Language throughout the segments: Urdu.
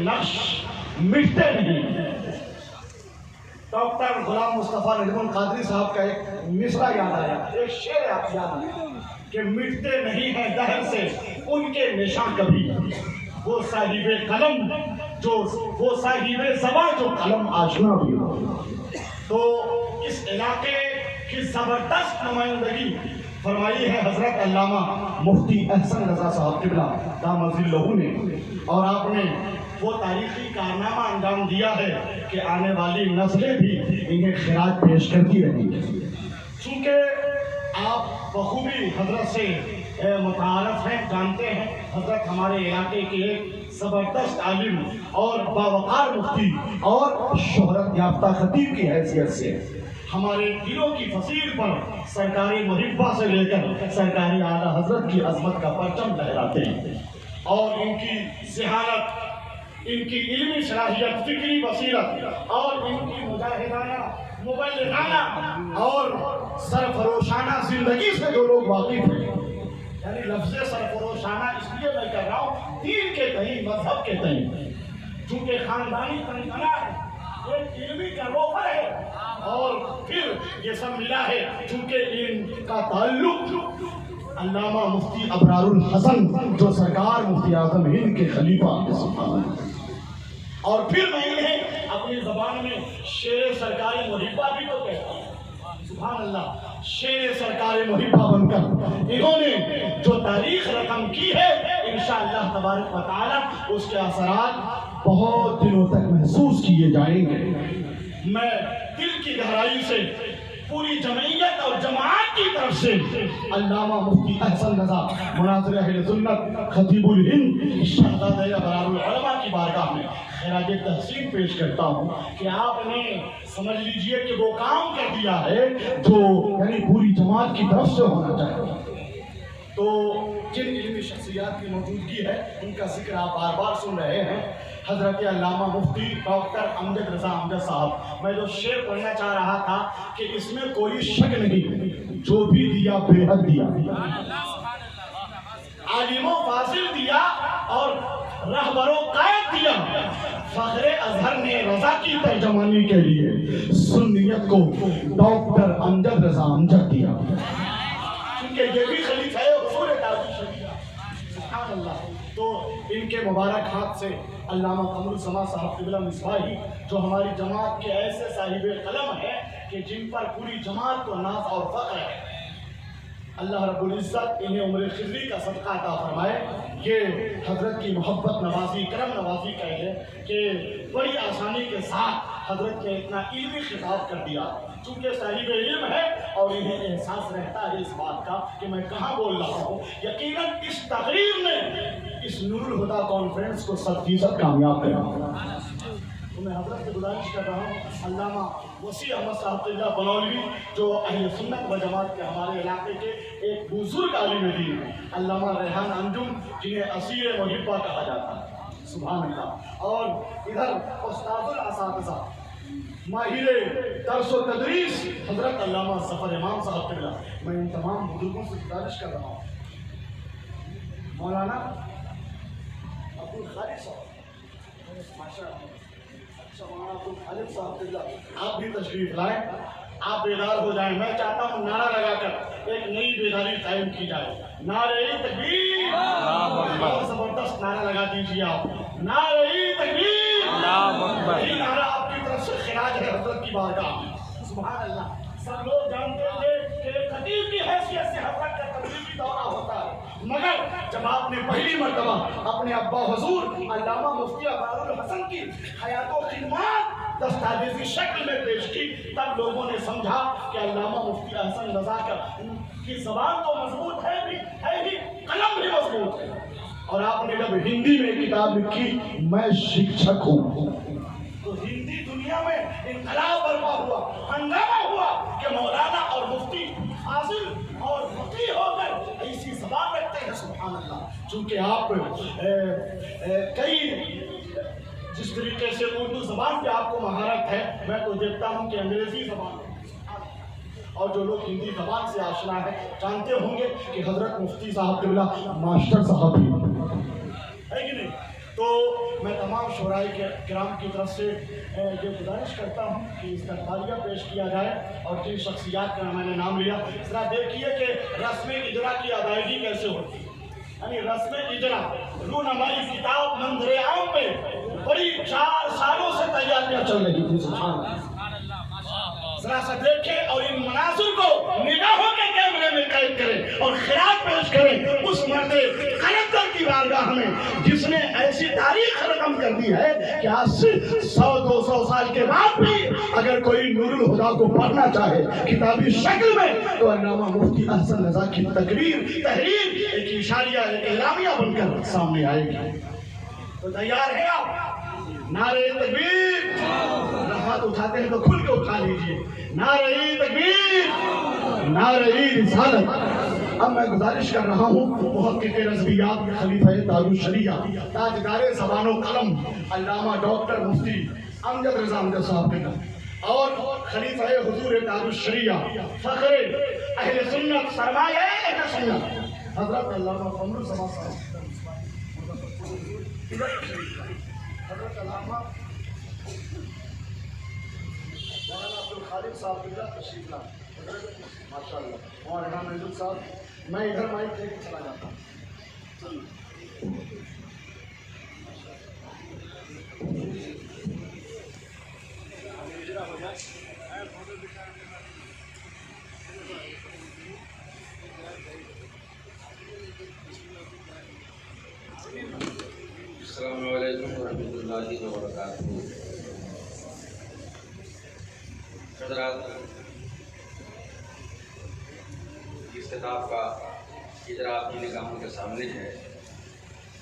نقش مٹتے نہیں۔ ڈاکٹر غلام مصطفیٰ ندیم القادری صاحب کا ایک مصرع یاد آیا، ایک شعر آپ یاد آیا کہ مٹتے نہیں ہیں دہر سے ان کے نشان کبھی، وہ صاحب قلم وہ صاحب زباں جو قلم آشنا بھی ہو۔ تو اس علاقے کی زبردست نمائندگی فرمائی ہے حضرت علامہ مفتی احسن رضا صاحب قبلہ دامت ظلہ نے، اور آپ نے وہ تاریخی کارنامہ انجام دیا ہے کہ آنے والی نسلیں بھی انہیں خراج پیش کرتی رہیں گی۔ چونکہ آپ بخوبی حضرت سے متعارف ہیں، جانتے ہیں حضرت ہمارے علاقے کے ایک زبردست عالم اور باوقار مفتی اور شہرت یافتہ خطیب کی حیثیت سے ہمارے دلوں کی فصیل پر سرکاری محبہ سے لے کر سرکاری اعلیٰ حضرت کی عظمت کا پرچم لہراتے ہیں، اور ان کی ذہانت، ان کی علمی صلاحیت، فکری بصیرت اور ان کی مجاہدانہ، مبلغانہ اور سرفروشانہ زندگی سے جو لوگ واقف ہیں، یعنی لفظ سرفروشانہ اس لیے میں کہہ رہا ہوں دین کے تئیں، مذہب کے تئیں، چونکہ خاندانی تنتنا ہے، ایک علمی کا روفر ہے، اور پھر یہ سب ملا ہے چونکہ ان کا تعلق علامہ مفتی ابرار الحسن جو سرکار مفتی اعظم ہند کے خلیفہ کے ساتھ، اور پھر میں انہیں اپنی زبان میں شیر سرکاری محبہ بھی تو کہتا ہوں۔ سبحان اللہ، شیر سرکاری محبہ بن کر انہوں نے جو تاریخ رقم کی ہے، انشاءاللہ تبارک و تعالی اس کے اثرات بہت دنوں تک محسوس کیے جائیں گے۔ میں دل کی گہرائی سے پوری جمعیت اور جماعت کی طرف سے علامہ مفتی احسن رضا مناظر اہل سنت خطیب الہند شہزادہ ابرار العلماء کی بارگاہ میں خراج تحسین پیش کرتا ہوں کہ آپ نے سمجھ لیجئے کہ وہ کام کر دیا ہے جو یعنی پوری جماعت کی طرف سے ہونا چاہیے۔ تو جن علمی شخصیات کی موجودگی ہے ان کا ذکر آپ بار بار سن رہے ہیں، حضرت علامہ مفتی ڈاکٹر امجد رضا امجد صاحب، میں جو شعر پڑھنا چاہ رہا تھا کہ اس میں کوئی شک نہیں، جو بھی دیا بے حد دیا، عالم و فاضل دیا اور رہبر و قائد دیا۔ فخر اظہر نے رضا کی ترجمانی کے لیے سنیت کو ڈاکٹر امجد رضا امجد دیا، کیونکہ یہ بھی خلیفہ ہے حضور تاج شریعہ۔ سبحان اللہ۔ تو ان کے مبارک ہاتھ سے علامہ قمر الزمان صاحب قبلہ مصباحی جو ہماری جماعت کے ایسے صاحب قلم ہیں کہ جن پر پوری جماعت کو ناز اور فخر ہے، اللہ رب العزت انہیں عمر خضری کا صدقہ عطا فرمائے۔ یہ حضرت کی محبت نوازی، کرم نوازی کا ہے کہ بڑی آسانی کے ساتھ حضرت نے اتنا علمی خطاب کر دیا، چونکہ صاحب علم ہے اور انہیں احساس رہتا ہے اس بات کا کہ میں کہاں بول رہا ہوں۔ یقیناً اس تقریر نے اس نور الہدیٰ کانفرنس کو 100% کامیاب کرا۔ تو میں حضرت سے گزارش کر رہا ہوں علامہ وسیع احمد صاحب قبلہ بنولوی جو اہل سنت و جماعت کے ہمارے علاقے کے ایک بزرگ عالم دین ہیں، علامہ ریحان انجم جنہیں اسیر محبہ کہا جاتا ہے، سبحان اللہ، اور ادھر استاد الاساتذہ ماہر درس و تدریس حضرت علامہ ظفر امام صاحب قبلہ۔ میں ان تمام بزرگوں سے گزارش کر رہا ہوں، مولانا عبدالخالق صاحب، صاحب قبلہ آپ بھی تشریف لائیں، آپ بیدار ہو جائیں۔ میں چاہتا ہوں نعرہ لگا کر ایک نئی بیداری قائم کی جائے، نعرہ تکبیر، بہت زبردست نعرہ لگا دیجیے آپ، نعرہ تکبیر، یہ نعرہ آپ کی طرف سے خراج ہے حضرت کی بارگاہ میں۔ سبحان اللہ۔ سب لوگ جانتے تھے کہ خطیب کی حیثیت سے حضرت کا تبلیغی دورہ ہوتا ہے، مگر جب آپ نے پہلی مرتبہ اپنے ابا حضور علامہ مفتی ابرار الحسن کی حیات و خدمات دستاویزی شکل میں پیش کی، تب لوگوں نے سمجھا کہ علامہ مفتی احسن رضا کی زبان تو مضبوط ہے بھی، قلم بھی مضبوط ہے۔ اور آپ نے جب ہندی میں کتاب لکھی میں شکشک ہوں، تو ہندی دنیا میں انقلاب برپا ہوا، ہنگامہ ہوا کہ مولانا اور مفتی فاضل اور فقیہ ہو کر ایسی زبان رکھتے ہیں۔ سبحان اللہ۔ چونکہ آپ کئی جس طریقے سے اردو زبان پہ آپ کو مہارت ہے، میں تو دیکھتا ہوں کہ انگریزی زبان اور جو لوگ ہندی زبان سے آشنا ہے جانتے ہوں گے کہ حضرت مفتی صاحب قبلہ ماسٹر صاحب بھی ہے کہ نہیں؟ تو میں تمام شعراء کرام کی طرف سے یہ گزارش کرتا ہوں کہ اس کا تعلیہ پیش کیا جائے، اور جن شخصیات کا میں نے نام لیا ذرا دیکھیے کہ رسم اجرا کی ادائیگی کیسے ہوتی ہے۔ یعنی رسم اجرا رونمائی کتاب منظر عام پہ بڑی 4 سالوں سے تیاریاں چل رہی تھی، سبحان اللہ۔ ذرا سا دیکھیں اور ان مناظر کو نگاہوں کے کیمرے میں قید کریں اور خراج پیش کریں اس مرد قلندر کی بارگاہ میں جس نے ایسی تاریخ رقم کر دی ہے کہ آج سے 100-200 سال کے بعد بھی اگر کوئی نور الہدا کو پڑھنا چاہے کتابی شکل میں تو علامہ مفتی احسن رضا کی تحریر ایک اشاریہ ایک اعلامیہ بن کر سامنے آئے گی۔ تو تیار ہیں آپ؟ نعرہ تکبیر! ہاتھ اٹھاتے ہیں تو کھل کے اٹھا لیجئے۔ نعرہ تکبیر! نعرہ رسالت! اب میں گزارش کر رہا ہوں محقق رضویات خلیفہ دار الشریعہ تاجدار زبان و قلم علامہ ڈاکٹر مفتی امجد رضا امجد صاحب کے نام اور خلیفہ حضور دار الشریعہ فخر اہل سنت سرمایہ اہل سنت حضرت علامہ قمر سما صاحب، حضرت علامہ مولانا عبدالخالق صاحب کی تشریف لائے، ماشاء اللہ۔ اور امام محمود صاحب، میں ادھر مائک لے کے چلا جاتا ہوں۔ السلام علیکم ورحمۃ اللہ وبرکاتہ۔ حضرات، اس کتاب کا اجرا آپ کی نگاہوں کے سامنے ہے،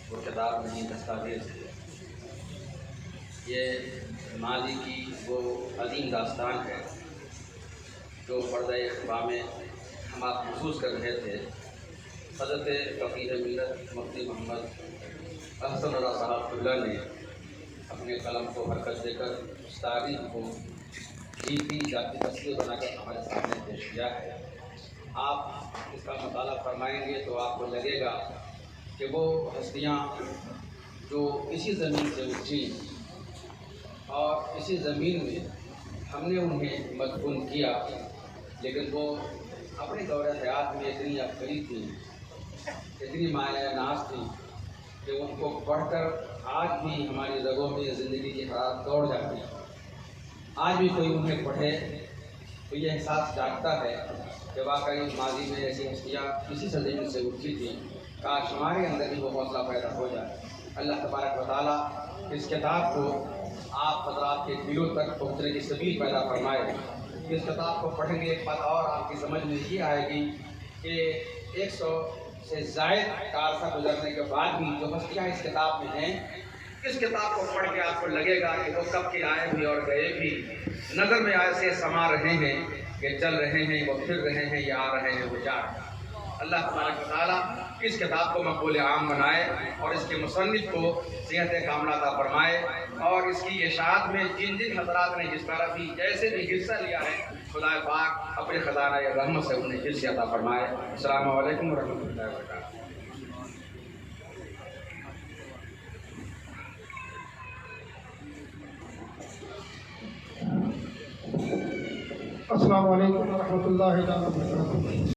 وہ کتاب نہیں دستاویز ہے۔ یہ ماضی کی وہ عظیم داستان ہے جو پردہ اخبار میں ہم آپ محسوس کر رہے تھے۔ حضرت فقیر ملت مفتی محمد احسن رضا صاحب اللہ نے اپنے قلم کو حرکت دے کر اس تاریخ کو جیتی ذاتی تصویر بنا کر ہمارے سامنے پیش کیا ہے۔ آپ اس کا مطالعہ فرمائیں گے تو آپ کو لگے گا کہ وہ ہستیاں جو اسی زمین سے اٹھی اور اسی زمین میں ہم نے انہیں مدفون کیا، لیکن وہ اپنے دور حیات میں اتنی عبقری تھی، اتنی مایہ ناز تھی کہ ان کو پڑھ کر آج بھی ہماری رگوں میں زندگی کی حرارت دوڑ جاتی ہے۔ آج بھی کوئی انہیں پڑھے تو یہ احساس جاگتا ہے کہ واقعی ماضی میں ایسی ہستیاں اسی زمین سے اٹھی تھیں، کاش ہمارے اندر بھی وہ حوصلہ پیدا ہو جائے۔ اللہ تبارک و تعالیٰ اس کتاب کو آپ حضرات کے دلوں تک پہنچنے کی سبیل پیدا فرمائے۔ اس کتاب کو پڑھیں گے ایک بات اور آپ کی سمجھ میں یہ آئے گی کہ 100 سے زائد کا عرصہ گزرنے کے بعد بھی جو ہستیاں اس کتاب میں ہیں، اس کتاب کو پڑھ کے آپ کو لگے گا کہ وہ کب کے آئے بھی اور گئے بھی، نظر میں ایسے سما رہے ہیں کہ چل رہے ہیں، وہ پھر رہے ہیں، یا آ رہے ہیں، وہ جا رہے ہیں۔ اللہ تبارک و تعالیٰ اس کتاب کو مقبول عام بنائے اور اس کے مصنف کو صحت کاملہ عطا فرمائے، اور اس کی اشاعت میں جن جن حضرات نے جس طرح بھی جیسے بھی حصہ لیا ہے، خدا پاک اپنے خزانہ رحمت سے انہیں حصہ عطا فرمائے۔ السلام علیکم ورحمۃ اللہ وبرکاتہ۔ السلام علیکم ورحمۃ اللہ وبرکاتہ۔